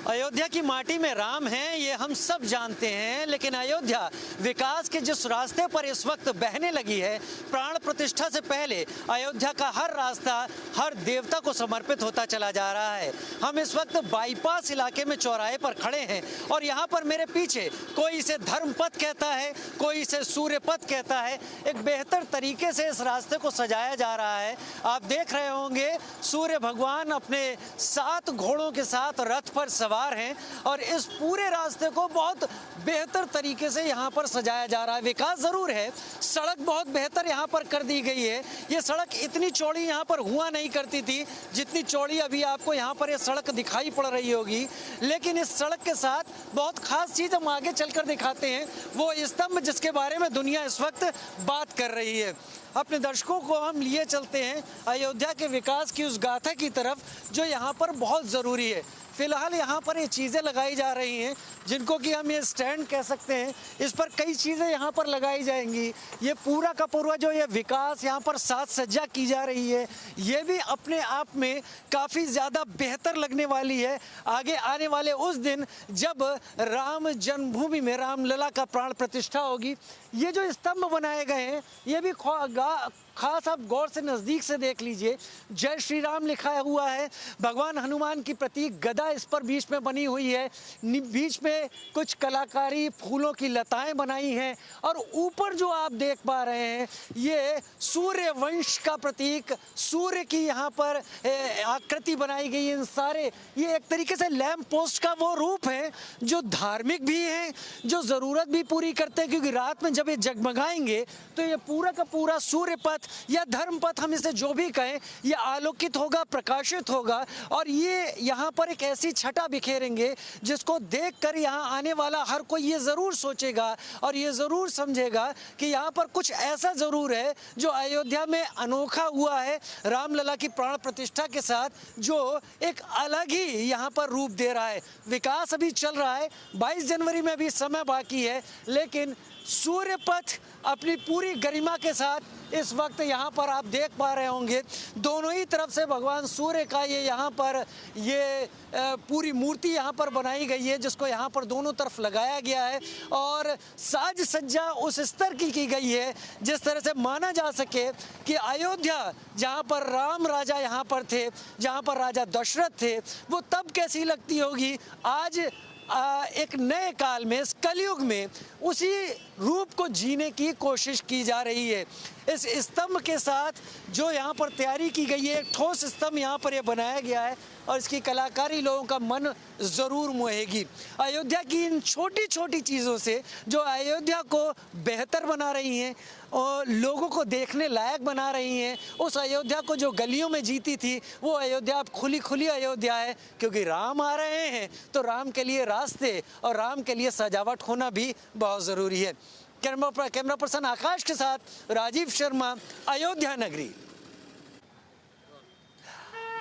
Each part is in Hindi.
अयोध्या की माटी में राम हैं, ये हम सब जानते हैं, लेकिन अयोध्या विकास के जिस रास्ते पर इस वक्त बहने लगी है, प्राण प्रतिष्ठा से पहले अयोध्या का हर रास्ता हर देवता को समर्पित होता चला जा रहा है। हम इस वक्त बाईपास इलाके में चौराहे पर खड़े हैं और यहाँ पर मेरे पीछे कोई इसे धर्मपथ कहता है, कोई इसे सूर्यपथ कहता है। एक बेहतर तरीके से इस रास्ते को सजाया जा रहा है। आप देख रहे होंगे सूर्य भगवान अपने 7 घोड़ों के साथ रथ पर सवार हैं और इस पूरे रास्ते को बहुत बेहतर तरीके से यहाँ पर सजाया जा रहा है। विकास ज़रूर है, सड़क बहुत बेहतर यहाँ पर कर दी गई है। ये सड़क इतनी चौड़ी यहाँ पर हुआ नहीं करती थी जितनी चौड़ी अभी आपको यहाँ पर ये सड़क दिखाई पड़ रही होगी। लेकिन इस सड़क के साथ बहुत खास चीज़ हम आगे चलकर दिखाते हैं, वो स्तंभ जिसके बारे में दुनिया इस वक्त बात कर रही है। अपने दर्शकों को हम लिए चलते हैं अयोध्या के विकास की उस गाथा की तरफ जो यहाँ पर बहुत ज़रूरी है। फ़िलहाल यहाँ पर ये चीज़ें लगाई जा रही हैं जिनको कि हम ये स्टैंड कह सकते हैं। इस पर कई चीज़ें यहाँ पर लगाई जाएंगी। ये पूरा का पूरा जो ये विकास यहाँ पर साज सज्जा की जा रही है, ये भी अपने आप में काफ़ी ज़्यादा बेहतर लगने वाली है। आगे आने वाले उस दिन जब राम जन्मभूमि में रामलला का प्राण प्रतिष्ठा होगी। ये जो स्तंभ बनाए गए हैं ये भी खास आप गौर से नज़दीक से देख लीजिए। जय श्री राम लिखा हुआ है। भगवान हनुमान की प्रतीक गदा इस पर बीच में बनी हुई है। बीच में कुछ कलाकारी फूलों की लताएं बनाई हैं और ऊपर जो आप देख पा रहे हैं ये सूर्य वंश का प्रतीक, सूर्य की यहाँ पर आकृति बनाई गई है। सारे ये एक तरीके से लैंप पोस्ट का वो रूप है जो धार्मिक भी है, जो ज़रूरत भी पूरी करते हैं, क्योंकि रात में जब ये जगमगाएंगे तो ये पूरा का पूरा सूर्य पथ या धर्म पथ, हम इसे जो भी कहें, ये आलोकित होगा, प्रकाशित होगा। और ये यहाँ पर एक ऐसी छटा बिखेरेंगे जिसको देखकर यहाँ आने वाला हर कोई ये ज़रूर सोचेगा और ये ज़रूर समझेगा कि यहाँ पर कुछ ऐसा ज़रूर है जो अयोध्या में अनोखा हुआ है रामलला की प्राण प्रतिष्ठा के साथ, जो एक अलग ही यहाँ पर रूप दे रहा है। विकास अभी चल रहा है, 22 जनवरी में अभी समय बाकी है, लेकिन सूर्य पथ अपनी पूरी गरिमा के साथ इस वक्त यहाँ पर आप देख पा रहे होंगे। दोनों ही तरफ से भगवान सूर्य का ये यहाँ पर ये पूरी मूर्ति यहाँ पर बनाई गई है जिसको यहाँ पर दोनों तरफ लगाया गया है और साज सज्जा उस स्तर की गई है जिस तरह से माना जा सके कि अयोध्या जहाँ पर राम राजा यहाँ पर थे, जहाँ पर राजा दशरथ थे, वो तब कैसी लगती होगी। आज एक नए काल में, इस कलयुग में उसी रूप को जीने की कोशिश की जा रही है। इस स्तंभ के साथ जो यहाँ पर तैयारी की गई है, एक ठोस स्तंभ यहाँ पर ये बनाया गया है और इसकी कलाकारी लोगों का मन ज़रूर मोहेगी। अयोध्या की इन छोटी छोटी चीज़ों से जो अयोध्या को बेहतर बना रही हैं और लोगों को देखने लायक बना रही हैं, उस अयोध्या को जो गलियों में जीती थी वो अयोध्या अब खुली खुली अयोध्या है, क्योंकि राम आ रहे हैं तो राम के लिए रास्ते और राम के लिए सजावट होना भी बहुत ज़रूरी है। कैमरा पर्सन आकाश के साथ राजीव शर्मा, अयोध्या नगरी।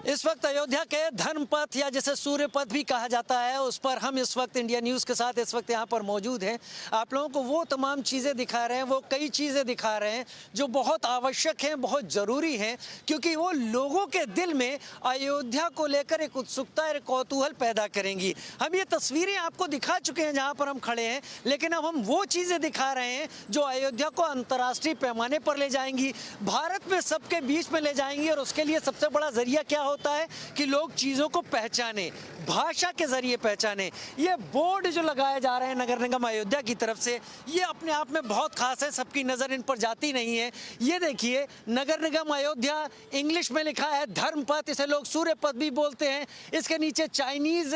इस वक्त अयोध्या के धर्मपथ या जिसे सूर्य पथ भी कहा जाता है उस पर हम इस वक्त इंडिया न्यूज़ के साथ इस वक्त यहाँ पर मौजूद हैं। आप लोगों को वो तमाम चीज़ें दिखा रहे हैं, वो कई चीज़ें दिखा रहे हैं जो बहुत आवश्यक हैं, बहुत ज़रूरी हैं, क्योंकि वो लोगों के दिल में अयोध्या को लेकर एक उत्सुकता, एक कौतूहल पैदा करेंगी। हम ये तस्वीरें आपको दिखा चुके हैं जहाँ पर हम खड़े हैं, लेकिन अब हम वो चीज़ें दिखा रहे हैं जो अयोध्या को अंतर्राष्ट्रीय पैमाने पर ले जाएंगी, भारत में सबके बीच में ले जाएंगी। और उसके लिए सबसे बड़ा जरिया क्या होता है कि लोग चीज़ों को पहचाने, भाषा के जरिए पहचाने। ये बोर्ड जो लगाए जा रहे हैं नगर निगम अयोध्या की तरफ से, ये अपने आप में बहुत खास है, सबकी नज़र इन पर जाती नहीं है। ये देखिए, नगर निगम अयोध्या इंग्लिश में लिखा है धर्मपथ, इसे लोग सूर्य पथ भी बोलते हैं। इसके नीचे चाइनीज़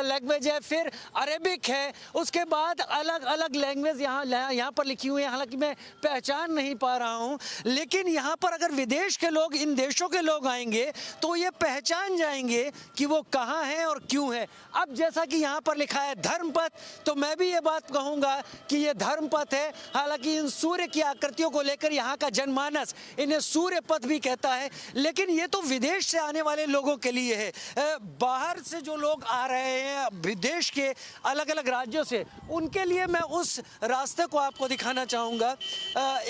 लैंग्वेज है, फिर अरेबिक है, उसके बाद अलग अलग लैंग्वेज यहाँ पर लिखी हुई है। हालांकि मैं पहचान नहीं पा रहा हूँ, लेकिन यहाँ पर अगर विदेश के लोग, इन देशों के लोग आएंगे तो ये पहचान जाएंगे कि वो कहाँ हैं और क्यों है। अब जैसा कि यहाँ पर लिखा है धर्मपथ, तो मैं भी ये बात कहूँगा कि ये धर्मपथ है। हालांकि इन सूर्य की आकृतियों को लेकर यहाँ का जनमानस इन्हें सूर्य पथ भी कहता है, लेकिन ये तो विदेश से आने वाले लोगों के लिए है। बाहर से जो लोग आ रहे हैं विदेश के अलग अलग राज्यों से, उनके लिए मैं उस रास्ते को आपको दिखाना चाहूँगा।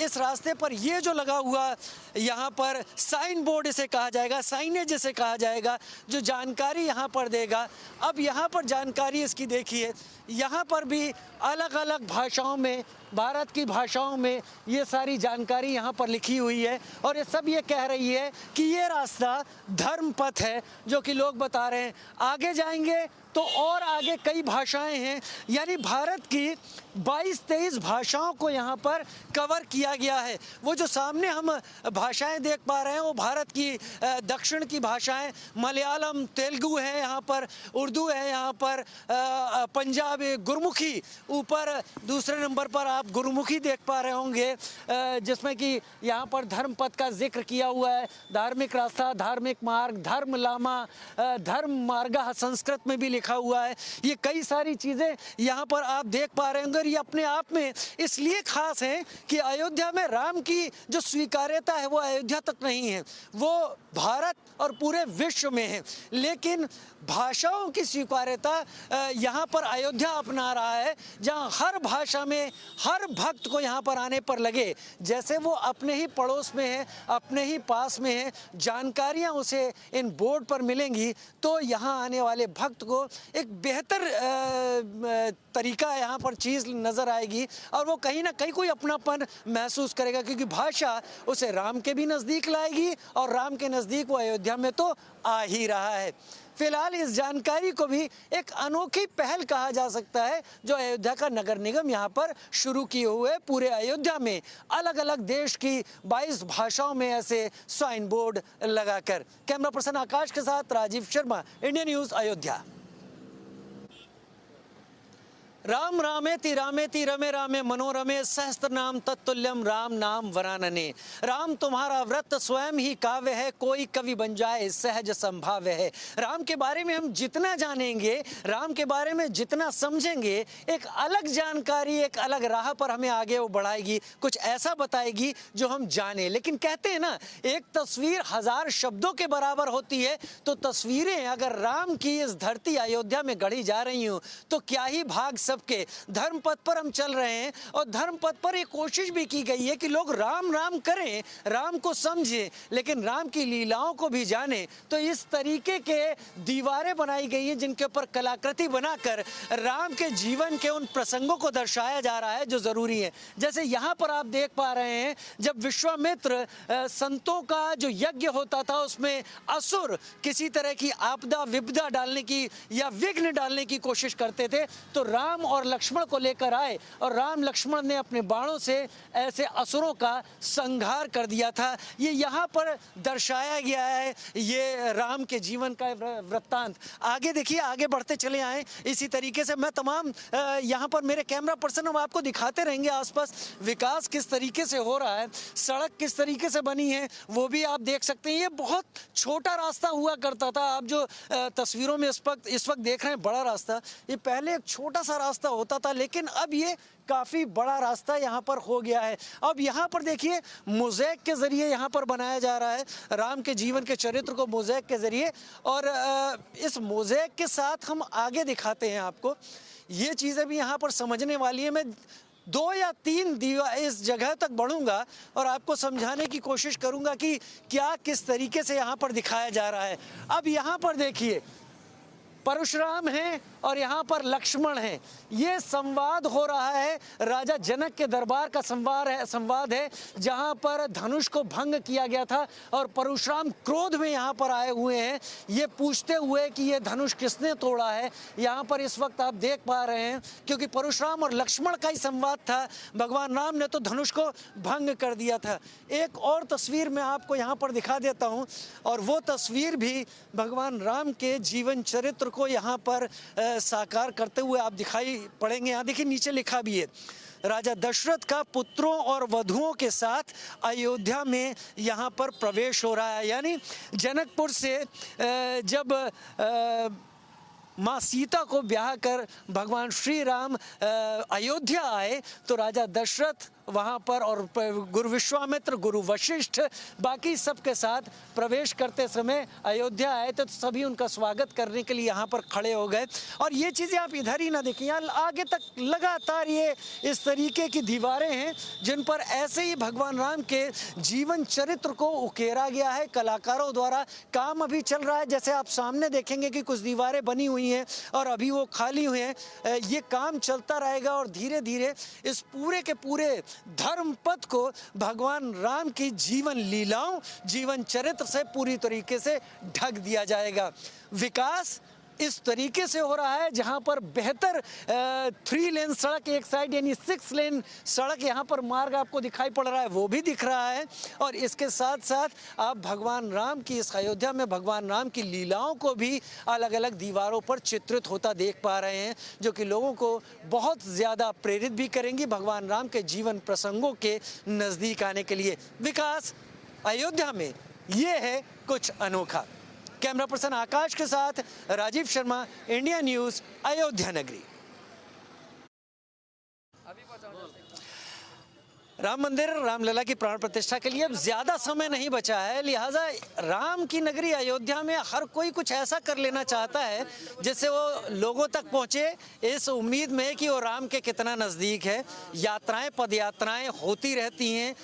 इस रास्ते पर ये जो लगा हुआ यहाँ पर साइन बोर्ड इसे कहा जाएगा, साइनेज इसे कहा जाएगा, जो जानकारी यहाँ पर देगा अब यहाँ पर जानकारी इसकी देखिए, यहाँ पर भी अलग अलग भाषाओं में, भारत की भाषाओं में ये सारी जानकारी यहाँ पर लिखी हुई है और ये सब ये कह रही है कि ये रास्ता धर्म पथ है, जो कि लोग बता रहे हैं। आगे जाएंगे तो और आगे कई भाषाएं हैं, यानी भारत की 22-23 भाषाओं को यहाँ पर कवर किया गया है। वो जो सामने हम भाषाएं देख पा रहे हैं वो भारत की दक्षिण की भाषाएं, मलयालम, तेलुगु है, यहाँ पर उर्दू है, यहाँ पर पंजाबी, गुरमुखी, ऊपर दूसरे नंबर पर आप गुरमुखी देख पा रहे होंगे, जिसमें कि यहाँ पर धर्म पथ का जिक्र किया हुआ है। धार्मिक रास्ता, धार्मिक मार्ग, धर्म लामा, धर्म मार्ग संस्कृत में भी लिखा हुआ है। ये कई सारी चीज़ें यहाँ पर आप देख पा रहे होंगे। ये अपने आप में इसलिए खास है कि अयोध्या में राम की जो स्वीकार्यता है वो अयोध्या तक नहीं है, वो भारत और पूरे विश्व में है। लेकिन भाषाओं की स्वीकार्यता यहाँ पर अयोध्या अपना रहा है, जहाँ हर भाषा में हर भक्त को यहाँ पर आने पर लगे जैसे वो अपने ही पड़ोस में है, अपने ही पास में है। जानकारियाँ उसे इन बोर्ड पर मिलेंगी तो यहाँ आने वाले भक्त को एक बेहतर तरीका यहाँ पर चीज़ नज़र आएगी और वो कहीं ना कहीं कोई अपनापन महसूस करेगा, क्योंकि भाषा उसे राम के भी नज़दीक लाएगी और राम के नज़दीक वो अयोध्या में तो आ ही रहा है। फिलहाल इस जानकारी को भी एक अनोखी पहल कहा जा सकता है जो अयोध्या का नगर निगम यहाँ पर शुरू किए हुए पूरे अयोध्या में अलग अलग देश की 22 भाषाओं में ऐसे साइन बोर्ड लगाकर। कैमरा पर्सन आकाश के साथ राजीव शर्मा, इंडिया न्यूज़, अयोध्या। राम रामेति रामेति रमे रामे मनोरमे सहस्त्र नाम तत्तुल्यम राम नाम वरानने। राम तुम्हारा व्रत स्वयं ही काव्य है, कोई कवि बन जाए सहज संभाव्य है। राम के बारे में हम जितना जानेंगे, राम के बारे में जितना समझेंगे, एक अलग जानकारी, एक अलग राह पर हमें आगे वो बढ़ाएगी, कुछ ऐसा बताएगी जो हम जाने। लेकिन कहते हैं ना, एक तस्वीर 1000 शब्दों के बराबर होती है। तो तस्वीरें अगर राम की इस धरती अयोध्या में गढ़ी जा रही हूँ तो क्या ही भाग सबके। धर्म पथ पर हम चल रहे हैं और धर्म पथ पर एक कोशिश भी की गई है कि लोग राम राम करें, राम को समझें, लेकिन राम की लीलाओं को भी जानें। तो इस तरीके के दीवारें बनाई गई हैं जिनके ऊपर कलाकृति बनाकर राम के जीवन के उन प्रसंगों को दर्शाया जा रहा है जो ज़रूरी है। जैसे यहाँ पर आप देख पा रहे हैं, जब विश्वामित्र संतों का जो यज्ञ होता था उसमें असुर किसी तरह की आपदा विपदा डालने की या विघ्न डालने की कोशिश करते थे तो राम और लक्ष्मण को लेकर आए और राम लक्ष्मण ने अपने बाणों से ऐसे असुरों का संहार कर दिया था। ये यहाँ पर दर्शाया गया है, ये राम के जीवन का वृत्तांत। आगे देखिए, आगे बढ़ते चले आए। इसी तरीके से मैं तमाम यहाँ पर मेरे कैमरा पर्सन हम आपको दिखाते रहेंगे आसपास विकास किस तरीके से हो रहा है, सड़क किस तरीके से बनी है वो भी आप देख सकते हैं। ये बहुत छोटा रास्ता हुआ करता था, आप जो तस्वीरों में इस वक्त देख रहे हैं बड़ा रास्ता, ये पहले एक छोटा सा रास्ता होता था, लेकिन अब ये काफ़ी बड़ा रास्ता यहाँ पर हो गया है। अब यहाँ पर देखिए, मोज़ेक के ज़रिए यहाँ पर बनाया जा रहा है राम के जीवन के चरित्र को मोज़ेक के ज़रिए। और इस मोज़ेक के साथ हम आगे दिखाते हैं आपको, ये चीज़ें भी यहाँ पर समझने वाली है। मैं 2 या 3 इस जगह तक बढ़ूंगा और आपको समझाने की कोशिश करूंगा कि क्या किस तरीके से यहाँ पर दिखाया जा रहा है। अब यहाँ पर देखिए, परशुराम हैं और यहाँ पर लक्ष्मण हैं। ये संवाद हो रहा है, राजा जनक के दरबार का संवाद है जहाँ पर धनुष को भंग किया गया था और परशुराम क्रोध में यहाँ पर आए हुए हैं, ये पूछते हुए कि ये धनुष किसने तोड़ा है। यहाँ पर इस वक्त आप देख पा रहे हैं, क्योंकि परशुराम और लक्ष्मण का ही संवाद था, भगवान राम ने तो धनुष को भंग कर दिया था। एक और तस्वीर मैं आपको यहाँ पर दिखा देता हूँ और वो तस्वीर भी भगवान राम के जीवन चरित्र को यहाँ पर साकार करते हुए आप दिखाई पड़ेंगे। यहाँ देखिए, नीचे लिखा भी है, राजा दशरथ का पुत्रों और वधुओं के साथ अयोध्या में यहाँ पर प्रवेश हो रहा है। यानी जनकपुर से जब माँ सीता को ब्याह कर भगवान श्री राम अयोध्या आए तो राजा दशरथ वहाँ पर और गुरु विश्वामित्र, गुरु वशिष्ठ, बाकी सबके साथ प्रवेश करते समय अयोध्या आए तो सभी उनका स्वागत करने के लिए यहाँ पर खड़े हो गए। और ये चीज़ें आप इधर ही ना देखिए, यहाँ आगे तक लगातार ये इस तरीके की दीवारें हैं जिन पर ऐसे ही भगवान राम के जीवन चरित्र को उकेरा गया है कलाकारों द्वारा। काम अभी चल रहा है, जैसे आप सामने देखेंगे कि कुछ दीवारें बनी हुई हैं और अभी वो खाली हुए हैं। ये काम चलता रहेगा और धीरे धीरे इस पूरे के पूरे धर्म पथ को भगवान राम की जीवन लीलाओं, जीवन चरित्र से पूरी तरीके से ढक दिया जाएगा। विकास इस तरीके से हो रहा है जहां पर बेहतर 3 लेन सड़क एक साइड यानी 6 लेन सड़क यहाँ पर मार्ग आपको दिखाई पड़ रहा है, वो भी दिख रहा है। और इसके साथ साथ आप भगवान राम की इस अयोध्या में भगवान राम की लीलाओं को भी अलग अलग दीवारों पर चित्रित होता देख पा रहे हैं, जो कि लोगों को बहुत ज़्यादा प्रेरित भी करेंगी भगवान राम के जीवन प्रसंगों के नज़दीक आने के लिए। विकास, अयोध्या में ये है कुछ अनोखा। कैमरा पर्सन आकाश के साथ राजीव शर्मा, इंडिया न्यूज़, अयोध्या नगरी। राम मंदिर, रामलला की प्राण प्रतिष्ठा के लिए अब ज़्यादा समय नहीं बचा है, लिहाजा राम की नगरी अयोध्या में हर कोई कुछ ऐसा कर लेना चाहता है जिससे वो लोगों तक पहुँचे, इस उम्मीद में कि वो राम के कितना नज़दीक है। यात्राएं, पदयात्राएं होती रहती हैं,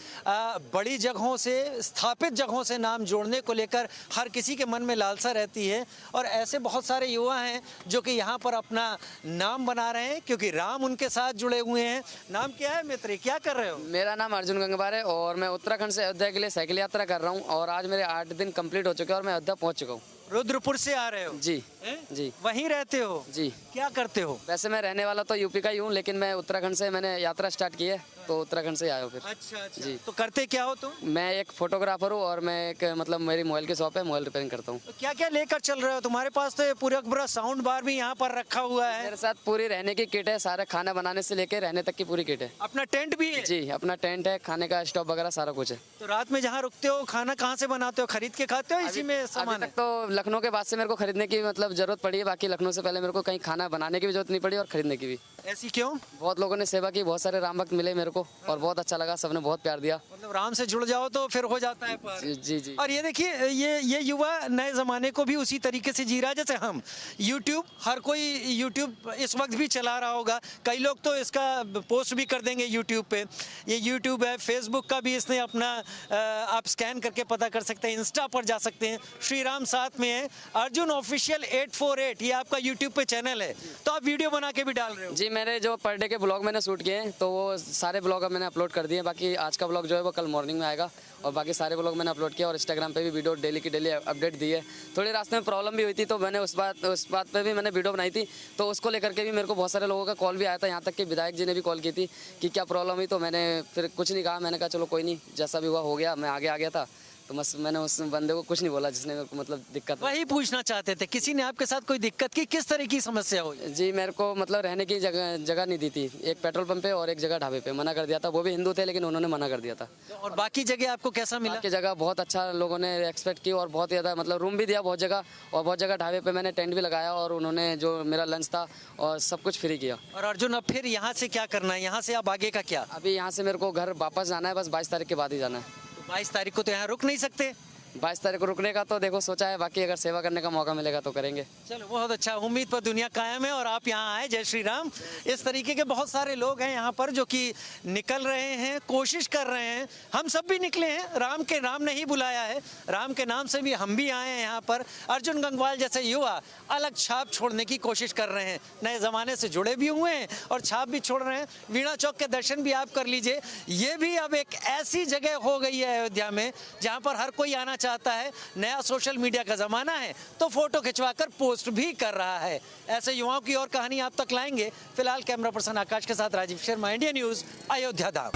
बड़ी जगहों से, स्थापित जगहों से नाम जोड़ने को लेकर हर किसी के मन में लालसा रहती है। और ऐसे बहुत सारे युवा हैं जो कि यहाँ पर अपना नाम बना रहे हैं क्योंकि राम उनके साथ जुड़े हुए हैं। नाम क्या है मित्र, क्या कर रहे हो? मेरा नाम अर्जुन गंगवार है और मैं उत्तराखंड से अयोध्या के लिए साइकिल यात्रा कर रहा हूं और आज मेरे 8 दिन कंप्लीट हो चुके हैं और मैं अयोध्या पहुंच चुका हूं। रुद्रपुर से आ रहे हो? जी जी। वहीं रहते हो? जी। क्या करते हो? वैसे मैं रहने वाला तो यूपी का ही हूँ, लेकिन मैं उत्तराखंड से मैंने यात्रा स्टार्ट की है तो उत्तराखंड से आया हूँ फिर। अच्छा अच्छा। जी। तो करते क्या हो तुम? मैं एक फोटोग्राफर हूँ और मैं एक मतलब मेरी मोबाइल की शॉप है, मोबाइल रिपेयरिंग करता हूँ। तो क्या क्या लेकर चल रहे हो? तुम्हारे पास तो पूरा साउंड बार भी यहाँ पर रखा हुआ है। मेरे साथ पूरी रहने की किट है, सारा खाना बनाने से लेकर रहने तक की पूरी किट है। अपना टेंट भी है? जी, अपना टेंट है, खाने का स्टॉव वगैरह सारा कुछ है। तो रात में जहाँ रुकते हो खाना कहाँ से बनाते हो? खरीद के खाते हो? इसी में सामान अभी तक तो लखनऊ के बाद से मेरे को खरीदने की मतलब जरूरत पड़ी है, बाकी लखनऊ से पहले मेरे को कहीं खाना बनाने की भी जरूरत नहीं पड़ी और खरीदने की भी। ऐसी क्यों? बहुत लोगों ने सेवा की, बहुत सारे राम भक्त मिले मेरे को और बहुत अच्छा लगा, सबने बहुत प्यार दिया। मतलब राम से जुड़ जाओ तो फिर हो जाता है पार। जी जी। और ये देखिए, ये युवा नए ज़माने को भी उसी तरीके से जी रहा है जैसे हम। यूट्यूब, हर कोई यूट्यूब इस वक्त भी चला रहा होगा, कई लोग तो इसका पोस्ट भी कर देंगे यूट्यूब पे। ये यूट्यूब है, फेसबुक का भी इसने अपना आप स्कैन करके पता कर सकते हैं, इंस्टा पर जा सकते हैं, श्री राम साथ में है, अर्जुन ऑफिशियल 848 ये आपका यूट्यूब पे चैनल है। तो आप वीडियो बना के भी डाल रहे हो? जी, मेरे जो पर डे के ब्लॉग मैंने शूट किए हैं तो वो सारे ब्लॉग अब मैंने अपलोड कर दिए। बाकी आज का ब्लॉग जो है वो कल मॉर्निंग में आएगा और बाकी सारे ब्लॉग मैंने अपलोड किया और इंस्टाग्राम पे भी वीडियो डेली की डेली अपडेट दी है। थोड़ी रास्ते में प्रॉब्लम भी हुई थी तो मैंने उस बात पे भी मैंने वीडियो बनाई थी, तो उसको लेकर के भी मेरे को बहुत सारे लोगों का कॉल भी आया था, यहाँ तक कि विधायक जी ने भी कॉल की थी कि क्या प्रॉब्लम हुई। तो मैंने फिर कुछ नहीं कहा, मैंने कहा चलो कोई नहीं, जैसा भी हुआ हो गया, मैं आगे आ गया था। तो बस मैंने उस बंदे को कुछ नहीं बोला जिसने मेरे को मतलब दिक्कत। वही पूछना चाहते थे, किसी ने आपके साथ कोई दिक्कत की? किस तरह की समस्या हुई? जी, मेरे को मतलब रहने की जगह नहीं दी थी, एक पेट्रोल पंप पे और एक जगह ढाबे पे मना कर दिया था। वो भी हिंदू थे लेकिन उन्होंने मना कर दिया था। और बाकी जगह आपको कैसा मिला? बाकी जगह बहुत अच्छा लोगों ने एक्सपेक्ट की और बहुत ज़्यादा मतलब रूम भी दिया बहुत जगह, और बहुत जगह ढाबे पे मैंने टेंट भी लगाया और उन्होंने जो मेरा लंच था और सब कुछ फ्री किया। और अर्जुन, अब फिर यहाँ से क्या करना है? यहाँ से अब आगे का क्या? अभी यहाँ से मेरे को घर वापस जाना है, बस 22 तारीख के बाद ही जाना है। तो 22 तारीख को तो यहाँ रुक नहीं सकते? 22 तारीख को रुकने का तो देखो सोचा है, बाकी अगर सेवा करने का मौका मिलेगा तो करेंगे। चलो बहुत अच्छा, उम्मीद पर दुनिया कायम है और आप यहाँ आए। जय श्री राम। इस तरीके के बहुत सारे लोग हैं यहाँ पर जो कि निकल रहे हैं, कोशिश कर रहे हैं। हम सब भी निकले हैं, राम ने ही बुलाया है, राम के नाम से भी हम भी आए हैं यहाँ पर। अर्जुन गंगवाल जैसे युवा अलग छाप छोड़ने की कोशिश कर रहे हैं, नए ज़माने से जुड़े भी हुए हैं और छाप भी छोड़ रहे हैं। वीणा चौक के दर्शन भी आप कर लीजिए। ये भी अब एक ऐसी जगह हो गई है अयोध्या में जहाँ पर हर कोई आना चाहता है। नया सोशल मीडिया का ज़माना है तो फोटो खिंचवाकर पोस्ट भी कर रहा है। ऐसे युवाओं की और कहानी आप तक लाएंगे। फिलहाल कैमरा पर्सन आकाश के साथ राजीव शर्मा, इंडिया न्यूज़, अयोध्या धाम।